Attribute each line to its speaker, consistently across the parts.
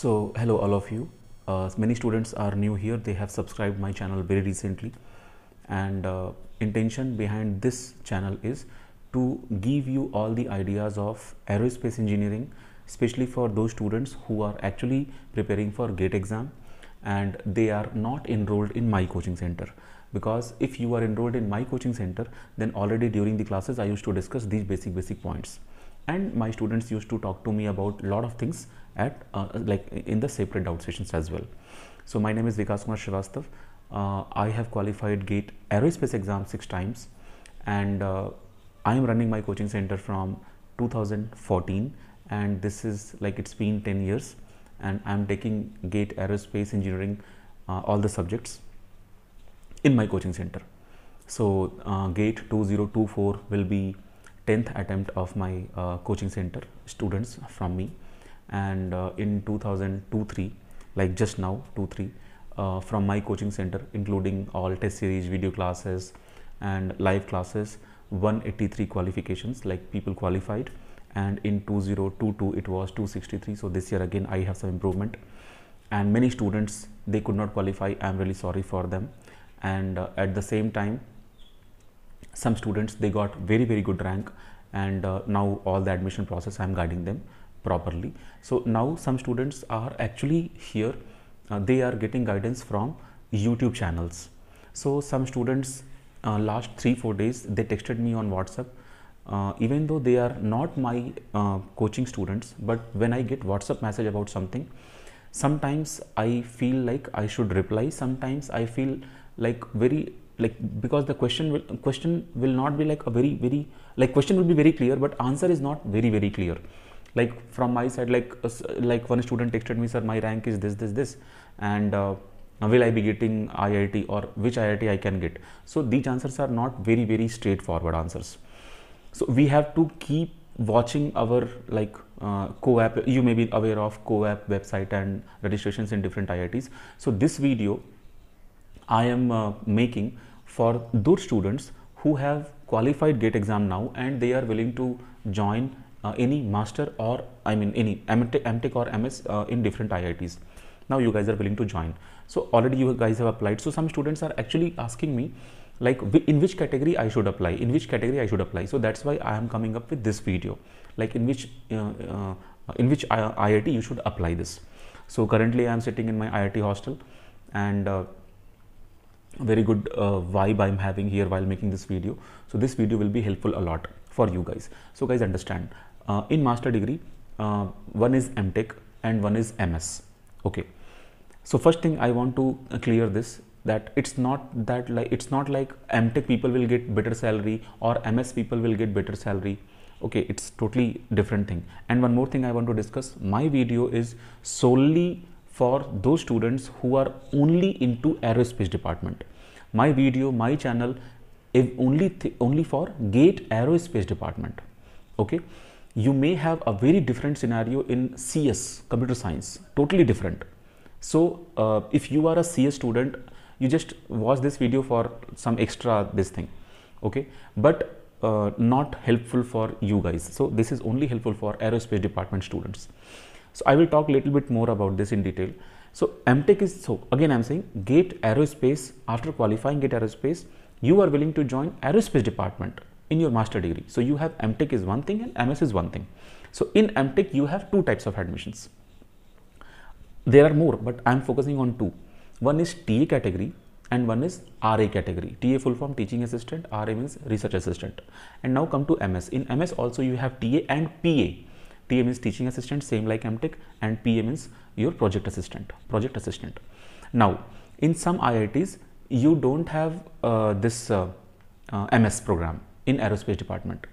Speaker 1: So hello all of you. Many students are new here. They have subscribed my channel very recently, and intention behind this channel is to give you all the ideas of aerospace engineering, especially for those students who are actually preparing for GATE exam and they are not enrolled in my coaching center. Because if you are enrolled in my coaching center, then already during the classes I used to discuss these basic points, and my students used to talk to me about a lot of things at like in the separate doubt sessions as well. So my name is Vikas Kumar Srivastav. I have qualified GATE Aerospace exam 6 times, and I am running my coaching center from 2014, and this is like it's been 10 years, and I am taking GATE Aerospace Engineering all the subjects in my coaching center. So GATE 2024 will be 10th attempt of my coaching center students from me, and in 2023, like just now 2-3 from my coaching center, including all test series, video classes and live classes, 183 qualifications, like people qualified, and in 2022 it was 263. So this year again I have some improvement, and many students, they could not qualify. I am really sorry for them, and at the same time some students, they got very good rank, and now all the admission process I am guiding them properly. So now some students are actually here, they are getting guidance from YouTube channels. So some students last 3-4 days they texted me on WhatsApp, even though they are not my coaching students, but when I get WhatsApp message about something, sometimes I feel like I should reply, sometimes I feel like very because the question will not be like a very like question will be very clear, but answer is not very clear. Like from my side, like one student texted me, sir, my rank is this, and will I be getting IIT, or which IIT I can get? So these answers are not very straightforward answers. So we have to keep watching our like co-op. You may be aware of co-op website and registrations in different IITs. So this video I am making for those students who have qualified GATE exam now, and they are willing to join any master, or I mean any Mtech or MS in different IITs. Now you guys are willing to join. So already you guys have applied. So some students are actually asking me like in which category I should apply, So that's why I am coming up with this video, like in which IIT you should apply this. So currently I am sitting in my IIT hostel, and very good vibe I'm having here while making this video. So this video will be helpful a lot for you guys. So guys, understand, in master degree, one is Mtech and one is MS. Okay, so first thing I want to clear this, that it's not like Mtech people will get better salary or MS people will get better salary. Okay, it's totally different thing. And one more thing I want to discuss, my video is solely for those students who are only into aerospace department. My video, my channel is only for GATE Aerospace department. Okay, you may have a very different scenario in CS, computer science, totally different. So if you are a CS student, you just watch this video for some extra this thing, okay, but not helpful for you guys. So this is only helpful for aerospace department students. So I will talk a little bit more about this in detail. So Mtech is, so again I'm saying GATE Aerospace, after qualifying GATE Aerospace, you are willing to join aerospace department in your master degree. So you have Mtech is one thing and MS is one thing. So in Mtech you have 2 types of admissions. There are more, but I'm focusing on 2. One is TA category and one is RA category. TA full form teaching assistant, RA means research assistant. And now come to MS. In MS also you have TA and PA. TA means teaching assistant, same like Mtech, and PA means your project assistant. Now in some IITs you don't have this MS program in aerospace department.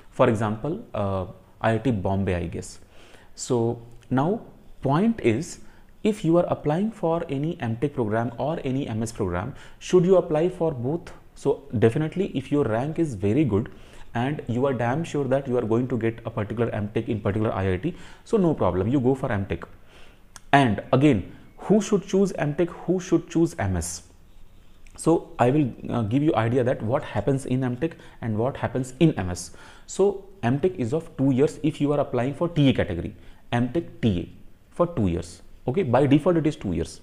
Speaker 1: For example, IIT Bombay, I guess. So now point is, if you are applying for any Mtech program or any MS program, should you apply for both? So definitely if your rank is very good and you are damn sure that you are going to get a particular Mtech in particular IIT, so no problem, you go for Mtech. And again, who should choose Mtech, who should choose MS? So I will give you idea that what happens in Mtech and what happens in MS. So Mtech is of 2 years if you are applying for TA category, Mtech TA for 2 years. Okay, by default it is 2 years.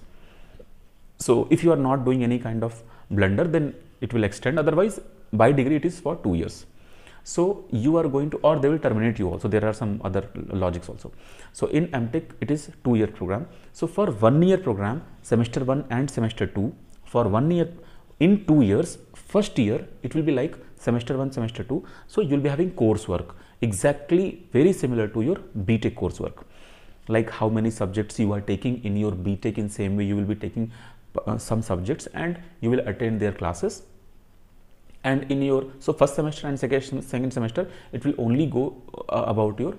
Speaker 1: So if you are not doing any kind of blunder, then it will extend. Otherwise, by degree it is for 2 years. So you are going to, or they will terminate you also. There are some other logics also. So in Mtech it is 2-year program. So for 1 year program, semester 1 and semester 2, for 1 year, in 2 years, first year it will be like semester 1, semester 2. So you will be having coursework exactly very similar to your BTech coursework. Like how many subjects you are taking in your BTech, in same way you will be taking some subjects and you will attend their classes. And in your, so first semester and second semester, it will only go about your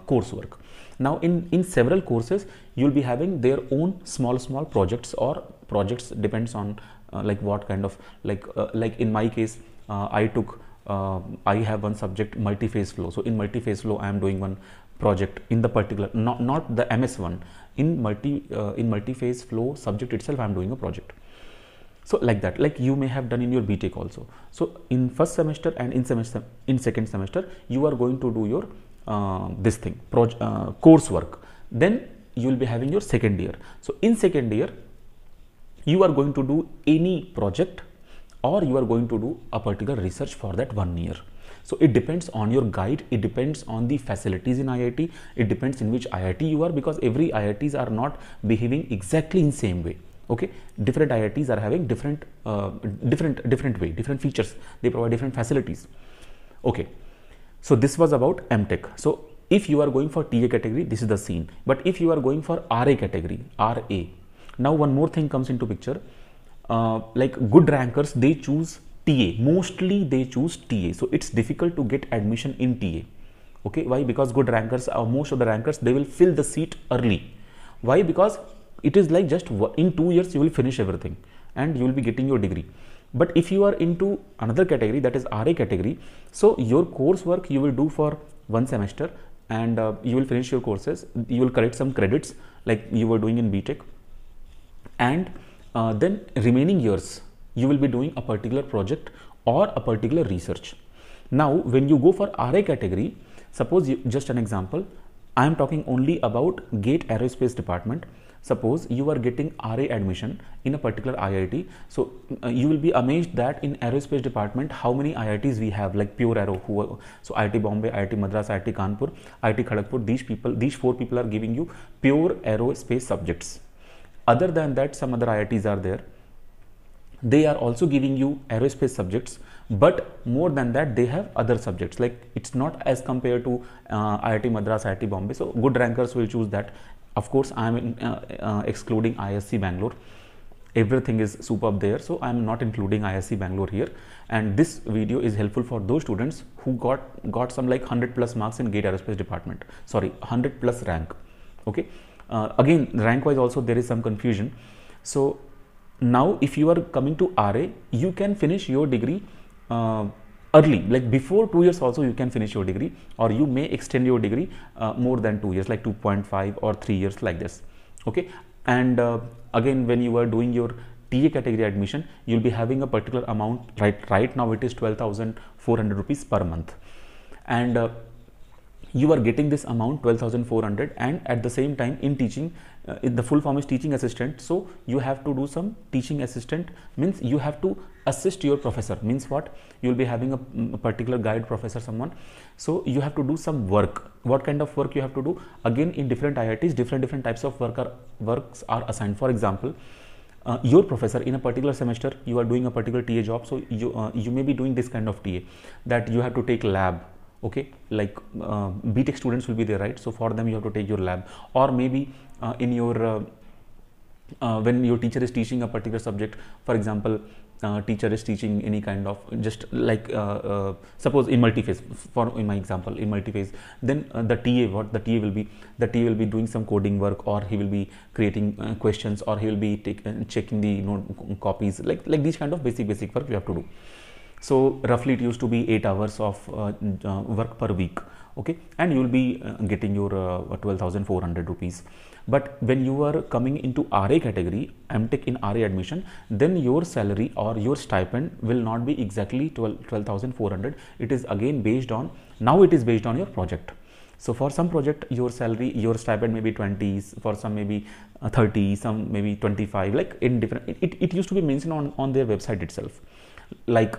Speaker 1: coursework. Now in several courses, you will be having their own small projects, or projects depends on like what kind of, like in my case, I have one subject, multi-phase flow. So in multi-phase flow, I am doing one project in the particular, not the MS one, in multi-phase flow subject itself, I am doing a project. So like that, like you may have done in your BTech also. So in first semester and in second semester, you are going to do your coursework. Then you will be having your second year. So in second year, you are going to do any project, or you are going to do a particular research for that 1 year. So it depends on your guide, it depends on the facilities in IIT, it depends in which IIT you are, because every IITs are not behaving exactly in same way. Okay, different IITs are having different way, different features, they provide different facilities. Okay, so this was about Mtech. So if you are going for TA category, this is the scene. But if you are going for RA category, RA, now one more thing comes into picture. Like good rankers, they choose TA, mostly they choose TA. So it's difficult to get admission in TA. Okay, why? Because good rankers, most of the rankers, they will fill the seat early. Why? Because it is like just in 2 years you will finish everything and you will be getting your degree. But if you are into another category, that is RA category, so your coursework you will do for 1 semester and you will finish your courses, you will collect some credits like you were doing in BTech, and then remaining years you will be doing a particular project or a particular research. Now when you go for RA category, suppose just an example, I am talking only about GATE Aerospace department. Suppose you are getting RA admission in a particular IIT. So you will be amazed that in aerospace department, how many IITs we have, like Pure Aero, so IIT Bombay, IIT Madras, IIT Kanpur, IIT Kharagpur, these 4 people are giving you pure aerospace subjects. Other than that, some other IITs are there. They are also giving you aerospace subjects, but more than that, they have other subjects. Like it's not as compared to IIT Madras, IIT Bombay. So good rankers will choose that. Of course, I am excluding ISC Bangalore. Everything is superb there, so I am not including ISC Bangalore here. And this video is helpful for those students who got some like 100+ marks in GATE Aerospace department. Sorry, 100+ rank. Okay. Again, rank wise also there is some confusion. So now if you are coming to RA, you can finish your degree early, like before 2 years also you can finish your degree, or you may extend your degree more than 2 years, like 2.5 or 3 years, like this. Okay. And again, when you are doing your TA category admission, you'll be having a particular amount. Right now it is 12,400 rupees per month, and you are getting this amount 12,400, and at the same time in teaching, the full form is teaching assistant. So you have to do some teaching assistant, means you have to assist your professor. Means what? You will be having a particular guide professor, someone. So you have to do some work. What kind of work you have to do? Again, in different IITs, different types of works are assigned. For example, your professor in a particular semester, you are doing a particular TA job. So you may be doing this kind of TA, that you have to take lab. Okay, like BTech students will be there, right? So for them you have to take your lab, or maybe in your when your teacher is teaching a particular subject. For example, teacher is teaching any kind of, just like suppose in multi-phase, in my example in multi-phase, then the TA will be doing some coding work, or he will be creating questions, or he will be checking the copies, like these kind of basic work you have to do. So roughly it used to be 8 hours of work per week. Okay, and you will be getting your 12,400 rupees. But when you are coming into RA category, Mtech in RA admission, then your salary or your stipend will not be exactly 12,400. It is again based on, now it is based on your project. So for some project, your salary, your stipend may be 20, for some maybe 30, some maybe 25, like in different, it used to be mentioned on their website itself. Like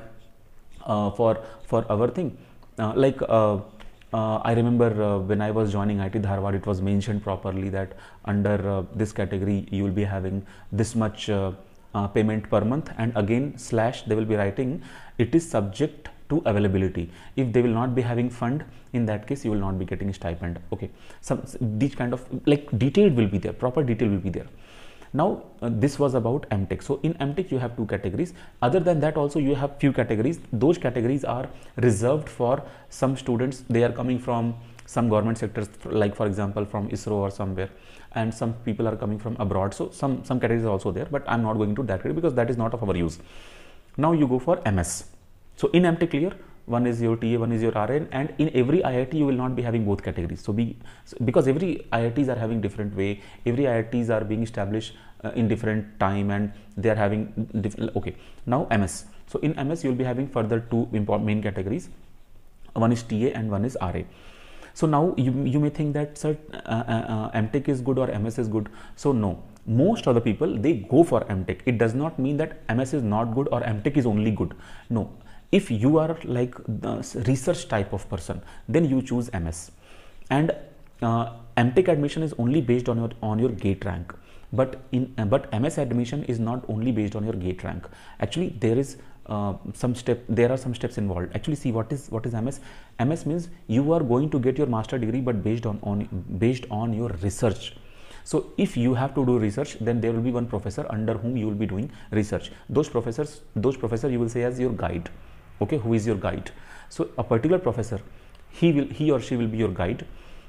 Speaker 1: for our thing, I remember when I was joining IIT Dharwad, it was mentioned properly that under this category you will be having this much payment per month, and again slash they will be writing it is subject to availability. If they will not be having fund, in that case you will not be getting stipend. Okay, some these kind of like detail will be there, proper detail will be there. Now this was about Mtech. So in Mtech you have two categories. Other than that also you have few categories. Those categories are reserved for some students. They are coming from some government sectors, like for example from ISRO or somewhere, and some people are coming from abroad. So some categories are also there, but I'm not going to that category because that is not of our use. Now you go for MS. So in Mtech clear, one is your TA, one is your RN, and in every IIT you will not be having both categories. So because every IITs are having different way, every IITs are being established in different time, and they are having different. Okay, now MS. So in MS you will be having further two important main categories. One is TA and one is RA. So now you may think that sir, Mtech is good or MS is good. So no, most of the people, they go for Mtech. It does not mean that MS is not good or Mtech is only good. No. If you are like the research type of person, then you choose MS. And Mtech admission is only based on your GATE rank. But MS admission is not only based on your GATE rank. Actually, there are some steps involved. Actually, see what is MS. MS means you are going to get your master degree, but based on your research. So if you have to do research, then there will be one professor under whom you will be doing research. Those professor you will say as your guide. Okay, who is your guide? So a particular professor, he or she will be your guide.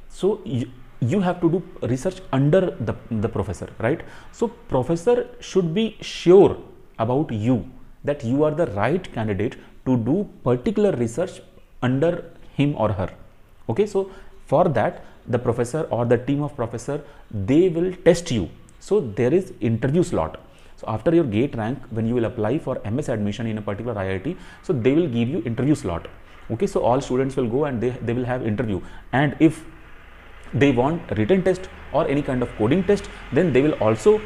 Speaker 1: So you have to do research under the professor, right? So professor should be sure about you that you are the right candidate to do particular research under him or her. Okay, so for that, the professor or the team of professor, they will test you. So there is interview slot. So after your GATE rank, when you will apply for MS admission in a particular IIT, so they will give you interview slot. Okay, so all students will go and they will have interview, and if they want written test or any kind of coding test, then they will also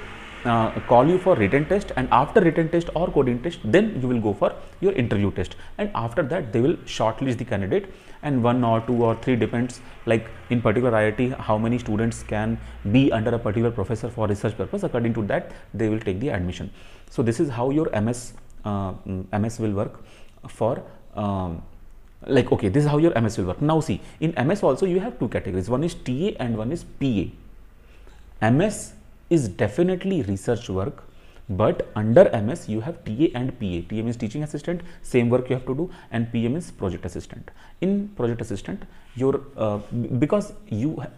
Speaker 1: call you for written test, and after written test or coding test, then you will go for your interview test, and after that they will shortlist the candidate, and 1 or 2 or 3 depends, like in particular IIT how many students can be under a particular professor for research purpose. According to that they will take the admission. So this is how your MS will work for okay, this is how your MS will work. Now see, in MS also you have two categories, one is TA and one is PA. MS is definitely research work, but under MS you have TA and PA. TA means teaching assistant, same work you have to do, and PA means project assistant. In project assistant, your because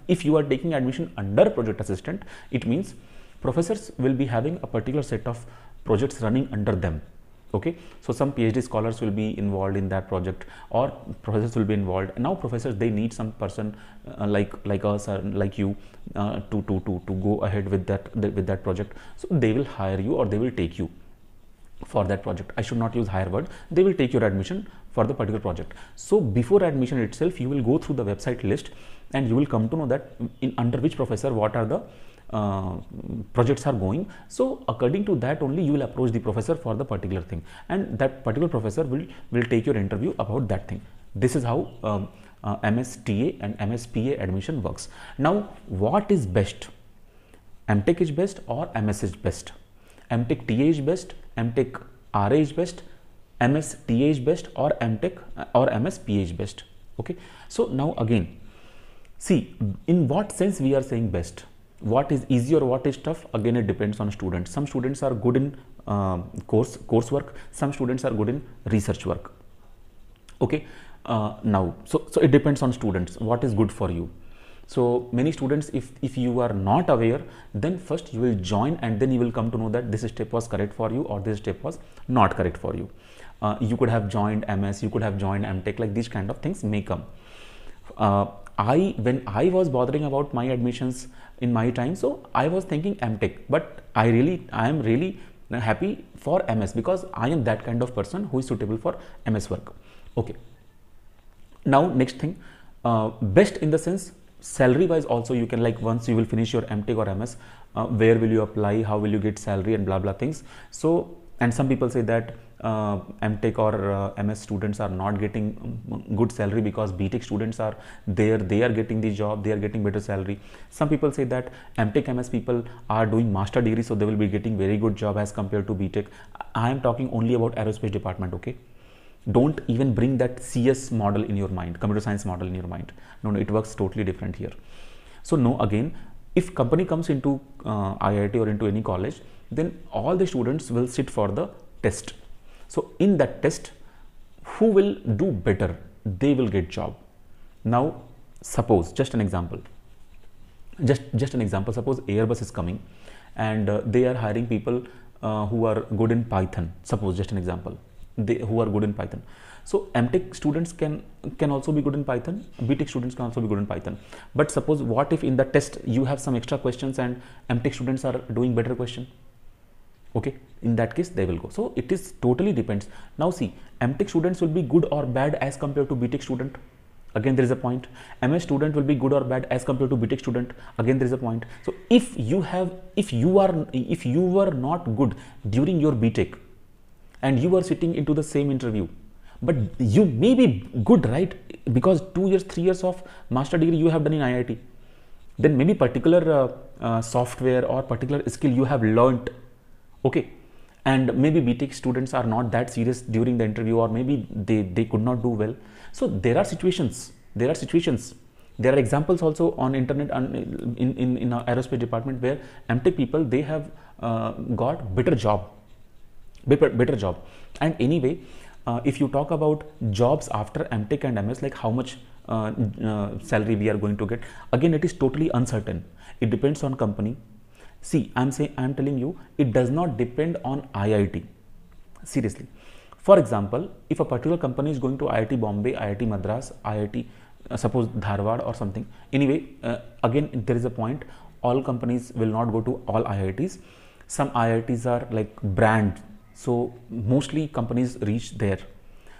Speaker 1: if you are taking admission under project assistant, it means professors will be having a particular set of projects running under them. Okay, so some PhD scholars will be involved in that project, or professors will be involved. And now professors, they need some person like us or like you to go ahead with that project. So they will hire you or they will take you for that project. I should not use higher word. They will take your admission for the particular project. So before admission itself, you will go through the website list and you will come to know that under which professor what are the projects are going. So according to that only you will approach the professor for the particular thing, and that particular professor will take your interview about that thing. This is how MSTA and MSPA admission works. Now what is best? Mtech is best or MS is best? Mtech TA is best, Mtech RA is best, MS TA is best, or Mtech or MS PA is best? Okay, so now again, see in what sense we are saying best. What is easy or what is tough? Again, it depends on students. Some students are good in coursework. Some students are good in research work. Okay. Now, so it depends on students. What is good for you? So many students, if you are not aware, then first you will join and then you will come to know that this step was correct for you or this step was not correct for you. You could have joined MS, you could have joined Mtech, like these kind of things may come. When I was bothering about my admissions in my time, so I was thinking Mtech, but I am really happy for MS because I am that kind of person who is suitable for MS work. Okay. Now next thing, Best in the sense salary wise also, you can, like, once you will finish your MTech or MS, where will you apply, how will you get salary, and blah blah things. So, and some people say that MTech or MS students are not getting good salary because BTech students are there, they are getting the job, they are getting better salary. Some people say that MTech MS people are doing master degree, so they will be getting very good job as compared to BTech. I am talking only about aerospace department, okay? Don't even bring that CS model in your mind, computer science model in your mind. No, it works totally different here. So no, again, if company comes into IIT or into any college, then all the students will sit for the test. So in that test, who will do better, they will get job. Now suppose, just an example, suppose Airbus is coming and they are hiring people who are good in Python, suppose, just an example, who are good in Python. So MTech students can also be good in Python, BTech students can also be good in Python. But suppose, what if in the test you have some extra questions and MTech students are doing better question? Okay, in that case they will go. So it is totally depends. Now see, MTech students will be good or bad as compared to BTech student. Again, there is a point. MS student will be good or bad as compared to BTech student. Again, there is a point. So if you were not good during your BTech and you are sitting into the same interview, but you may be good, right? Because 2 years, 3 years of master degree you have done in IIT, then maybe particular software or particular skill you have learnt, okay? And maybe BTech students are not that serious during the interview, or maybe they could not do well. So there are situations, there are examples also on internet and in our aerospace department where MTech people, they have got better job. And anyway, if you talk about jobs after MTech and MS, like how much salary we are going to get, again it is totally uncertain. It depends on company. See, I'm telling you, it does not depend on IIT. Seriously. For example, if a particular company is going to IIT Bombay, IIT Madras, IIT suppose Dharwad or something. Anyway, again there is a point. All companies will not go to all IITs. Some IITs are like brand, so mostly companies reach there.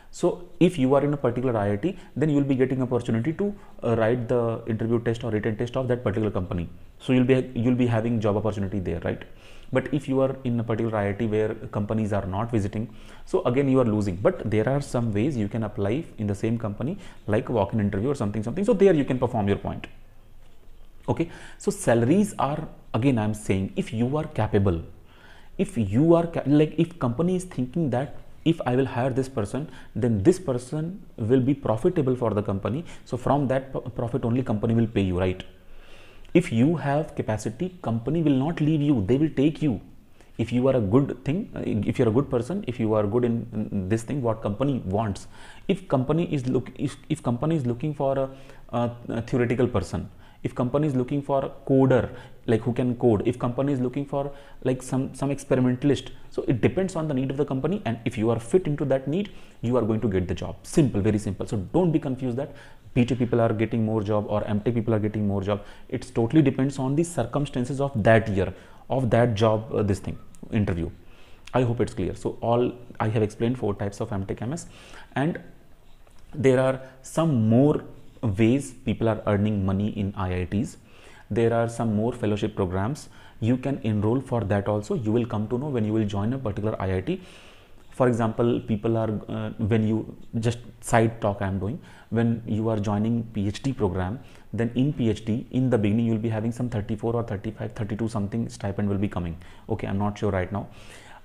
Speaker 1: So if you are in a particular IIT, then you will be getting opportunity to write the interview test or written test of that particular company. So you'll be having job opportunity there, right? But if you are in a particular IIT where companies are not visiting, so again you are losing. But there are some ways you can apply in the same company, like walk-in interview or something. So there you can perform your point. Okay. So salaries are, again I'm saying, if you are capable, if you are if company is thinking that if I will hire this person, then this person will be profitable for the company. So from that profit only company will pay you, right? If you have capacity, company will not leave you, they will take you. If you are a good thing, if you're a good person, if you are good in this thing, what company wants. If company is looking for a theoretical person, if company is looking for a coder, like who can code, if company is looking for like some experimentalist, so it depends on the need of the company, and if you are fit into that need, you are going to get the job. Simple, very simple. So don't be confused that BTech people are getting more job or MTech people are getting more job. It's totally depends on the circumstances of that year, of that job, this thing, interview. I hope it's clear. So I have explained 4 types of MTech MS, and there are some more ways people are earning money in IITs. There are some more fellowship programs. You can enroll for that also. You will come to know when you will join a particular IIT. For example, people are, when you, just side talk I am doing, when you are joining PhD program, then in PhD, in the beginning, you will be having some 34 or 35, 32 something stipend will be coming. Okay, I'm not sure right now.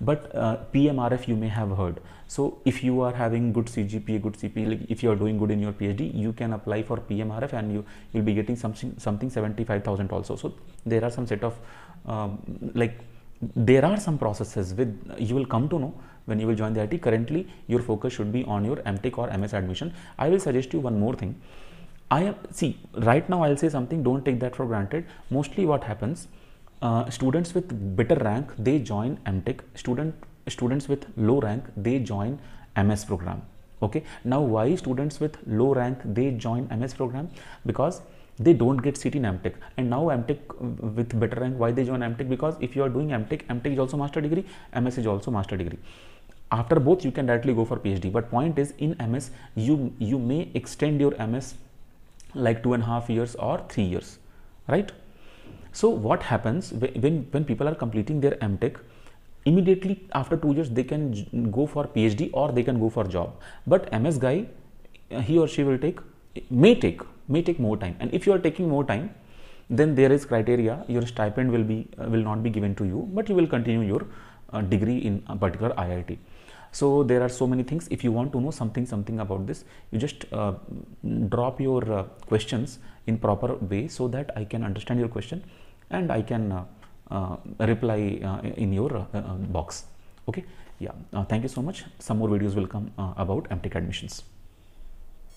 Speaker 1: But PMRF you may have heard. So if you are having good CGPA, good CPA, like if you are doing good in your PhD, you can apply for PMRF and you will be getting something 75,000 also. So there are some set of there are some processes with you will come to know when you will join the IT. Currently, your focus should be on your MTech or MS admission. I will suggest you one more thing. Right now I'll say something, don't take that for granted. Mostly what happens, students with better rank, they join MTech. Students with low rank, they join MS program. Okay. Now why students with low rank, they join MS program? Because they don't get seat in MTech. And now MTech with better rank, why they join MTech? Because if you are doing MTech is also master degree, MS is also master degree. After both, you can directly go for PhD. But point is, in MS, you may extend your MS like 2.5 years or 3 years, right? So what happens when people are completing their MTech, immediately after 2 years they can go for PhD or they can go for job. But MS guy, he or she will may take more time, and if you are taking more time, then there is criteria. Your stipend will not be given to you, but you will continue your degree in a particular IIT. So there are so many things. If you want to know something about this, you just drop your questions in proper way, so that I can understand your question and I can reply in your box. Okay, yeah, thank you so much. Some more videos will come about MTech admissions.